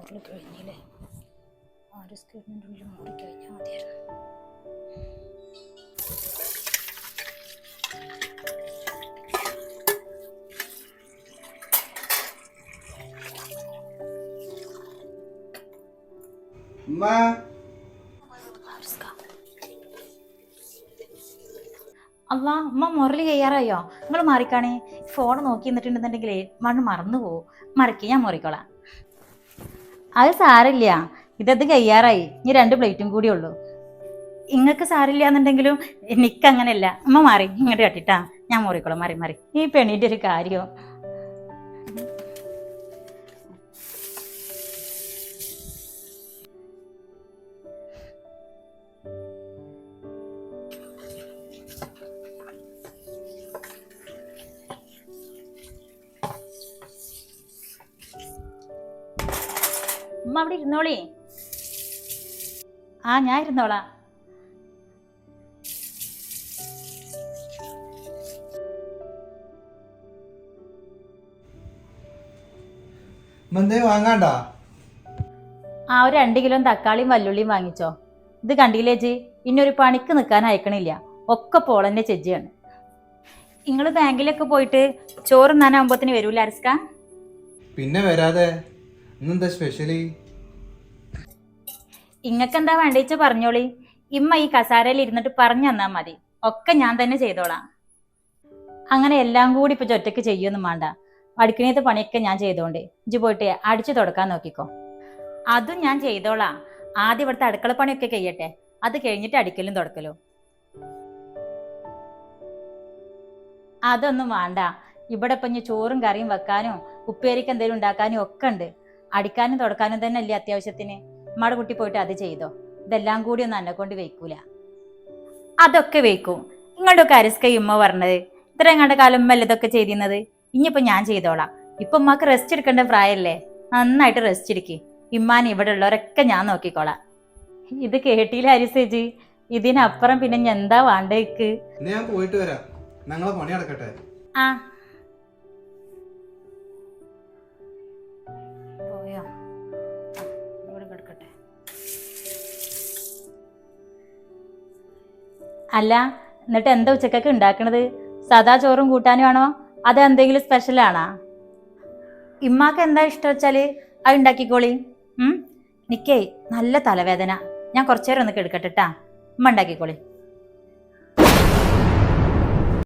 ഡോറിൽ കഴിഞ്ഞില്ലേ? ആരും സ്ക്രീനിൻ്റെ ഉള്ളിൽ മൂടിക്കഴിഞ്ഞാൽ മതിയായിരുന്നു. അല്ല അമ്മ മുരളി കയ്യാറായോ? നിങ്ങൾ മാറിക്കാണേ. ഫോൺ നോക്കി നിന്നിട്ടുണ്ടെന്നുണ്ടെങ്കിലേ മണ്ണ് മറന്നു പോവും. മറിക്ക്, ഞാൻ മുറിക്കോളാം. അത് സാരില്ല, ഇതത് കയ്യാറായി. ഇനി 2 പ്ലേറ്റും കൂടി ഉള്ളൂ. ഇങ്ങക്ക് സാരില്ല എന്നുണ്ടെങ്കിലും എനിക്കങ്ങനെയല്ല. അമ്മ മാറി ഇങ്ങോട്ട് കട്ടിട്ടാ, ഞാൻ മുറിക്കോളാം. മാറി മാറി. ഈ പെണ്ണീൻ്റെ ഒരു കാര്യം. അമ്മ അവിടെ ഇരുന്നോളി. ആ, ഞാൻ ഇരുന്നോളാം. വാങ്ങാണ്ട ആ, ഒരു 2 കിലോ തക്കാളിയും വല്ലുള്ളിയും വാങ്ങിച്ചോ. ഇത് കണ്ടില്ലേ ചേച്ചി, ഇന്നൊരു പണിക്ക് നിൽക്കാൻ അയക്കണില്ല. ഒക്കെ പോളന്റെ ചേച്ചിയാണ്. നിങ്ങൾ ബാങ്കിലൊക്കെ പോയിട്ട് ചോറ് തിന്നാനാകുമ്പോത്തിന് വരൂല അരസ്ക? പിന്നെ വരാതെ. ഇന്നെന്താ സ്പെഷ്യലി? ഇങ്ങക്കെന്താ വേണ്ടിച്ച പറഞ്ഞോളി. ഇമ്മ ഈ കസാരയിൽ ഇരുന്നിട്ട് പറഞ്ഞു തന്നാ മതി. ഒക്കെ ഞാൻ തന്നെ ചെയ്തോളാം. അങ്ങനെ എല്ലാം കൂടി ഇപ്പൊ ഒറ്റയ്ക്ക് ചെയ്യൊന്നും വേണ്ട. അടുക്കളത്തെ പണിയൊക്കെ ഞാൻ ചെയ്തോണ്ടേ. ഇജ്ജ് പോയിട്ട് അടിച്ചു തുടക്കാൻ നോക്കിക്കോ. അതും ഞാൻ ചെയ്തോളാം. ആദ്യം ഇവിടുത്തെ അടുക്കള പണിയൊക്കെ കഴിയട്ടെ, അത് കഴിഞ്ഞിട്ട് അടിക്കലും തുടക്കലും. അതൊന്നും വേണ്ട. ഇവിടെ ഇപ്പൊ ഇനി ചോറും കറിയും വെക്കാനും ഉപ്പേരിക്ക് എന്തെങ്കിലും ഉണ്ടാക്കാനും ഒക്കെ ഉണ്ട്. അടിക്കാനും തുടക്കാനും തന്നെ അല്ലേ അത്യാവശ്യത്തിന്. ഉമ്മയുടെ കുട്ടി പോയിട്ട് അത് ചെയ്തോ. ഇതെല്ലാം കൂടി ഒന്നും എന്നെ കൊണ്ട് വെക്കൂല. അതൊക്കെ വെക്കും. ഇങ്ങോട്ടൊക്കെ അരിസ്ക ഉമ്മ പറഞ്ഞത്. ഇത്രയും കണ്ട കാലം ഉമ്മ ഇതൊക്കെ ചെയ്തിരുന്നത്. ഇനിയിപ്പോ ഞാൻ ചെയ്തോളാം. ഇപ്പൊ ഉമ്മക്ക് റെസ്റ്റ് എടുക്കേണ്ട പ്രായമല്ലേ? നന്നായിട്ട് റെസ്റ്റ് എടുക്കി. ഇമ്മാൻ ഇവിടെ ഉള്ളവരൊക്കെ ഞാൻ നോക്കിക്കോളാം. ഇത് കേട്ടില്ല അരിസേജി? ഇതിനപ്പുറം പിന്നെ എന്താ വേണ്ടേക്ക്? ഞാൻ പോയിട്ട് വരാം. ഞങ്ങളെ പണി നടക്കട്ടെ. ആ, പോയോ? ഇവിടെ കിടക്കട്ടെ. അല്ല, എന്നിട്ട് എന്താ ഉച്ചക്കൊക്കെ ഉണ്ടാക്കണത്? സാദാ ചോറും കൂട്ടാനും ആണോ അത് എന്തെങ്കിലും സ്പെഷ്യലാണോ? ഇമ്മാക്ക് എന്താ ഇഷ്ടം വെച്ചാല് അത് ഉണ്ടാക്കിക്കോളി. നിക്കേ നല്ല തലവേദന. ഞാൻ കുറച്ചേരം ഒന്ന് കിടക്കട്ടെട്ടാ. ഉമ്മ ഉണ്ടാക്കിക്കോളി.